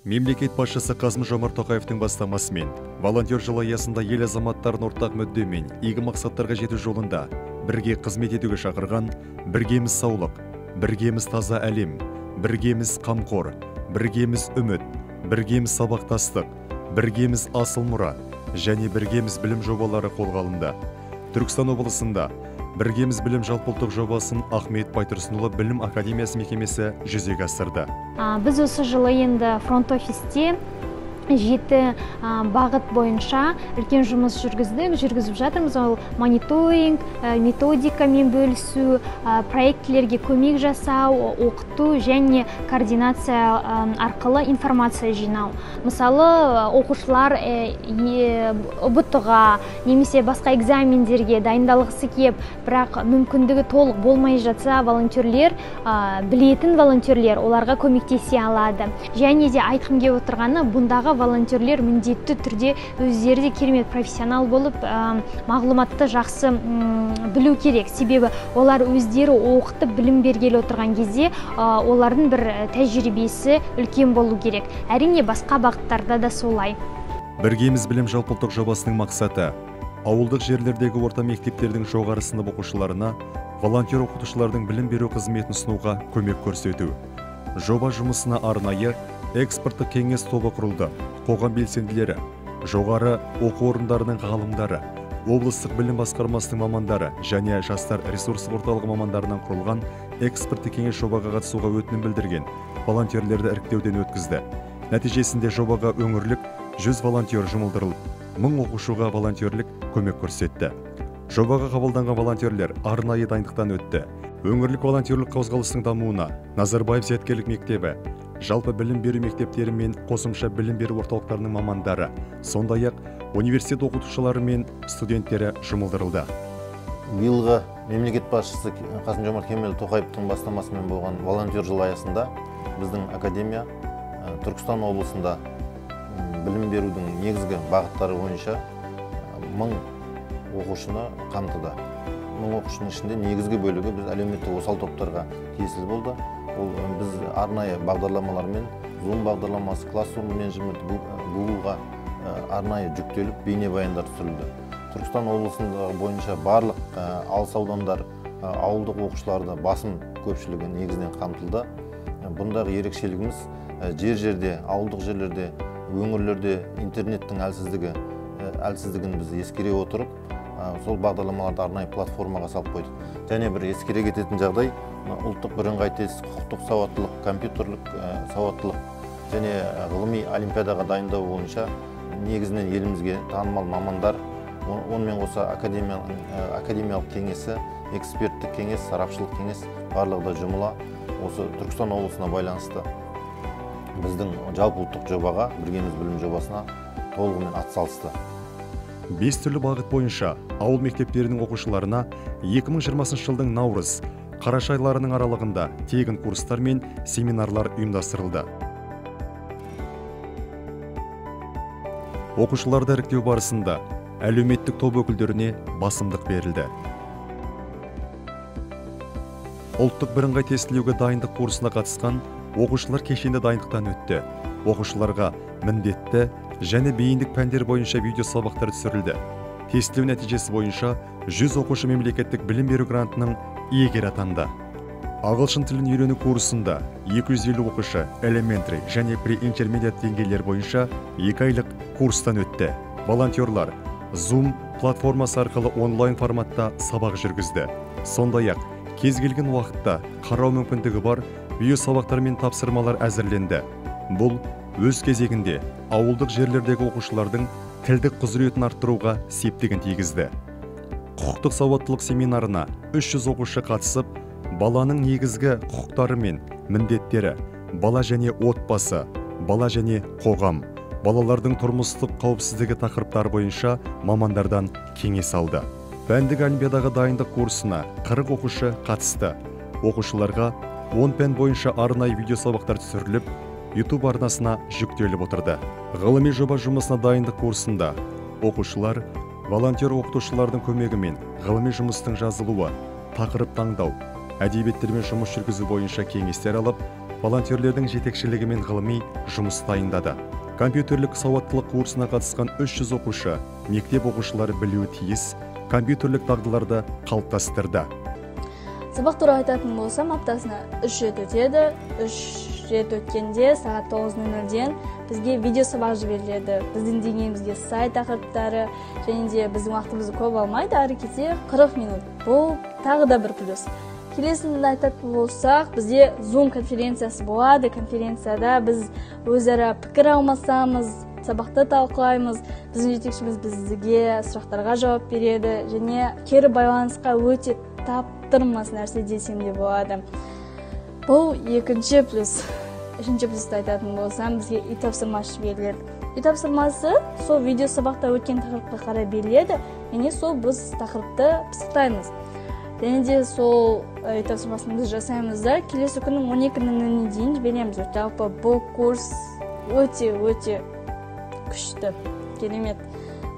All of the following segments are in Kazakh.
Мемлекет басшысы Қасым-Жомарт Тоқаевтың бастамасымен волонтер жылы аясында ел азаматтарын ортақ мүдде мен игі мақсаттарға жету жолында бірге қызмет етуге шақырған біргеміз саулық, біргеміз таза әлем, біргеміз қамқор, біргеміз үміт, біргеміз сабақтастық, біргеміз асыл мұра және біргеміз білім жобалары қолға алынды. Түркістан облысында біргеміз білім жалпыұлттық жобасын Ахмет Байтұрсынұлы білім академиясы мекемесі жүзеге асырды. Біз осы жылы енді фронт-офисте 7 бағыт бойынша үлкен жұмыс жүргізіп жатырмыз. Ол мониторинг, методикамен бөлісу, проектілерге көмек жасау, оқыту және координация арқылы информация жинау. Мысалы, оқушылар ұбт-ға немесе басқа экзамендерге дайындалғысы кеп, бірақ мүмкіндігі толық болмай жатса, волонтерлер, білетін волонтерлер оларға көмектесе алады. Және де айтқым келіп отырғаны, бұндағы волонтерлер міндетті түрде өздері де керемет профессионал болып, мағлұматты жақсы білу керек. Себебі олар өздері оқытып білім бергелі отырған кезде олардың бір тәжірибесі үлкен болу керек. Әрине басқа бағыттарда да солай. Біргеміз білім жалпыұлттық жобасының мақсаты ауылдық жерлердегі орта мектептердің жоғары сынып оқушыларына волонтер оқытушылардың білім беру қызметін ұсынуға көмек көрсету. Жоба жұмысына арнайы экспорттық кеңес тобы құрылды. Қоғам белсенділері, жоғары оқу орындарының ғалымдары, облыстық білім басқармасының мамандары және жастар ресурстық орталығы мамандарынан құрылған экспорттық кеңес жобаға қатысуға өтінім білдірген волонтерлерді іріктеуден өткізді. Нәтижесінде жобаға өңірлік 100 волонтер жұмылдырылып, 1000 оқушыға волонтерлік көмек көрсетті. Жобаға қабылданған волонтерлер арнайы дайындықтан өтті. Өңірлік волонтерлік қозғалыстың дамуына Назарбаев зияткерлік мектебі, жалпы білім беру мектептері мен қосымша білім беру орталықтарының мамандары, сондай-ақ университет оқытушылары мен студенттері жұмылдырылды. Биылғы мемлекет басшысы Қасым-Жомарт Тоқаевтың бастамасымен болған волонтер жылы аясында біздің академия Түркістан облысында білім берудің негізгі бағыттары бойынша 1000 оқушыны қамтыды. 1000 оқушының ішінде негізгі бөлігі біз әлеуметтік осал топтарға тиесілі болды. Ол біз арнайы бағдарламалармен, Zoom бағдарламасы, Classroom менеджмент, Google-ға арнайы жүктеліп, бейне баяндар түсірілді. Түркістан облысында бойынша барлық алыс аудандар, ауылдық оқушыларды басым көпшілігі негізінен қамтылды. Бұндағы ерекшелігіміз жер-жерде, ауылдық жерлерде, өңірлерде интернеттің әлсіздігін біз ескере отырып, сол бағдарламаларды арнайы платформаға салып қойдық. Және бір ескере кететін жағдай, ұлттық бірыңғай тест, құқықтық сауаттылық, компьютерлік сауаттылық және ғылыми олимпиадаға дайындау бойынша негізінен елімізге танымал мамандар, онымен қоса академиялық кеңесі, эксперттік кеңес, сарапшылық кеңес барлығы да жұмыла осы Түркістан облысына байланысты біздің жалпы ұлттық жобаға, біргеміз білім жобасына толығымен атсалысты. 5 түрлі бағыт бойынша ауыл мектептерінің оқушыларына 2020 жылдың наурыз, қараша айларының аралығында тегін курстар мен семинарлар ұйымдастырылды. Оқушыларды іріктеу барысында әлеуметтік топ өкілдеріне басымдық берілді. Ұлттық бірыңғай тестілеуге дайындық курсына қатысқан оқушылар кешенді дайындықтан өтті. Оқушыларға міндетті және бейіндік пәндер бойынша видео сабақтар түсірілді. Тестілеу нәтижесі бойынша 100 оқушы мемлекеттік білім беру грантының иегері атанды. Ағылшын тілін үйрену курсында 250 оқушы elementary және pre-intermediate деңгейлер бойынша 2 айлық курстан өтті. Волонтерлар Zoom платформасы арқылы онлайн форматта сабақ жүргізді. Сондай-ақ кез келген уақытта қарау мүмкіндігі бар видео сабақтар мен тапсырмалар әзірленді. Бұл өз кезегінде ауылдық жерлердегі оқушылардың тілдік құзыретін арттыруға септігін тигізді. Құқықтық сауаттылық семинарына 300 оқушы қатысып, баланың негізгі құқықтары мен міндеттері, бала және отбасы, бала және қоғам, балалардың тұрмыстық қауіпсіздігі тақырыптары бойынша мамандардан кеңес алды. Пәндік олимпиадаға дайындық курсына 40 оқушы қатысты. Оқушыларға 10 пән бойынша арнайы видео сабақтар түсіріліп, YouTube арнасына жүктеліп отырды. Ғылыми жоба жұмысына дайындық курсында оқушылар волонтер оқытушылардың көмегімен ғылыми жұмыстың жазылуы, тақырып таңдау, әдебиеттермен жұмыс жүргізу бойынша кеңестер алып, волонтерлердің жетекшілігімен ғылыми жұмыс дайындады. Компьютерлік сауаттылық курсына қатысқан 300 оқушы, мектеп оқушылары білуі тиіс компьютерлік дағдыларды қалыптастырды. Сабақ туралы айтатын болсам, аптасына 3 рет өтеді. 3 рет өткенде сағат 9:00-ден бізге видео сабақ жіберіледі. Біздің деңгейімізге сай тақырыптары, және де біздің уақытымызды көп алмайды, ары кетсе 40 минут. Бұл тағы да бір плюс. Келесінде айтатын болсақ, бізде Zoom конференциясы болады. Конференцияда біз өзара пікір алмасамыз, сабақты талқылаймыз. Біздің жетекшіміз бізге сұрақтарға жауап береді, және кері байланысқа өте таптырмас нәрсе десем де болады. Бұл екінші плюс. Үшінші плюсті айтатын болсам, бізге үй тапсырмасы беріледі. Үй тапсырмасы сол видео сабақта өткен тақырыпқа қарай беріледі, және сол біз тақырыпты пысықтаймыз. Және де сол үй тапсырмасын біз жасаймыз да, келесі күннің 12:00-іне дейін жібереміз. Жалпы бұл курс өте күшті, керемет.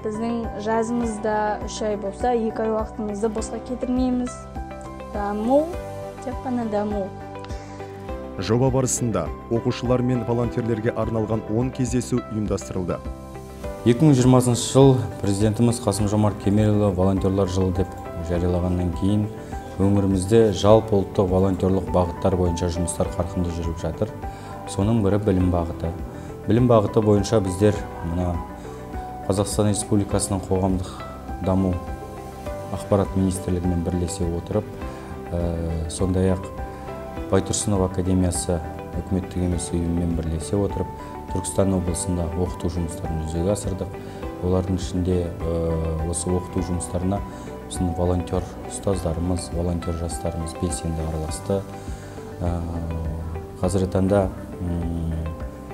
Біздің жазымызда 3 ай болса, 2 ай уақытымызды босқа кетірмейміз. Даму, тек қана даму. Жоба барысында оқушылар мен волонтерлерге арналған 10 кездесу ұйымдастырылды. 2020 жыл президентіміз Қасым-Жомарт Кемелұлы волонтерлар жылы деп жариялағаннан кейін өңірімізде жалпы ұлттық волонтерлық бағыттар бойынша жұмыстар қарқынды жүріп жатыр. Соның бірі білім бағыты. Білім бағыты бойынша біздер Қазақстан Республикасының қоғамдық даму ақпарат министрлігімен бірлесе отырып, сондай-ақ Байтұрсынов академиясы үкіметтік емес ұйыммен бірлесе отырып, Түркістан облысында оқыту жұмыстарын жүзеге асырдық. Олардың ішінде осы оқыту жұмыстарына біздің волонтер ұстаздарымыз, волонтер жастарымыз белсенді араласты. Қазіргі таңда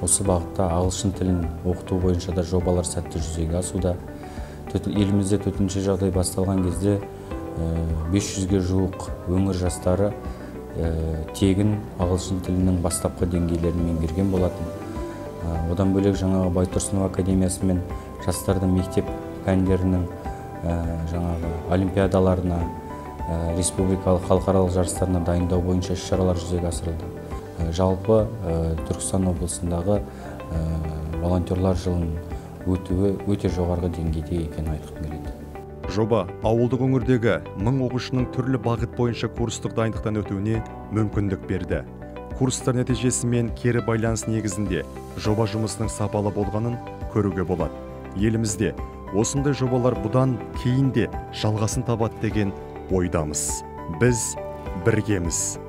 осы бағытта ағылшын тілін оқыту бойынша да жобалар сәтті жүзеге асуда. Елімізде төтенше жағдай басталған кезде 500-ге жуық өңір жастары тегін ағылшын тілінің бастапқы деңгейлерін меңгерген болатын. Одан бөлек жаңағы Байтұрсынов академиясы мен жастардың мектеп пәндерінің жаңағы олимпиадаларына, республикалық халықаралық жарыстарына дайындау бойынша іс-шаралар жүзеге асырылды. Жалпы Түркістан облысындағы волонтерлар жылының өтуі өте жоғарғы деңгейде екенін айтқым келеді. Жоба ауылдық өңірдегі 1000 оқушының түрлі бағыт бойынша курстық дайындықтан өтуіне мүмкіндік берді. Курстар нәтижесімен кері байланыс негізінде жоба жұмысының сапалы болғанын көруге болады. Елімізде осындай жобалар бұдан кейін де жалғасын табады деген ойдамыз. Біз біргеміз.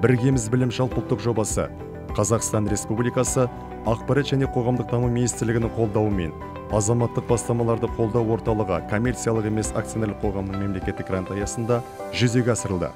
Біргеміз білім жалпыұлттық жобасы Қазақстан Республикасы Ақпарат және қоғамдық даму министрлігінің қолдауымен азаматтық бастамаларды қолдау орталығы коммерциялық емес акционерлік қоғамның мемлекеттік гранты аясында жүзеге асырылды.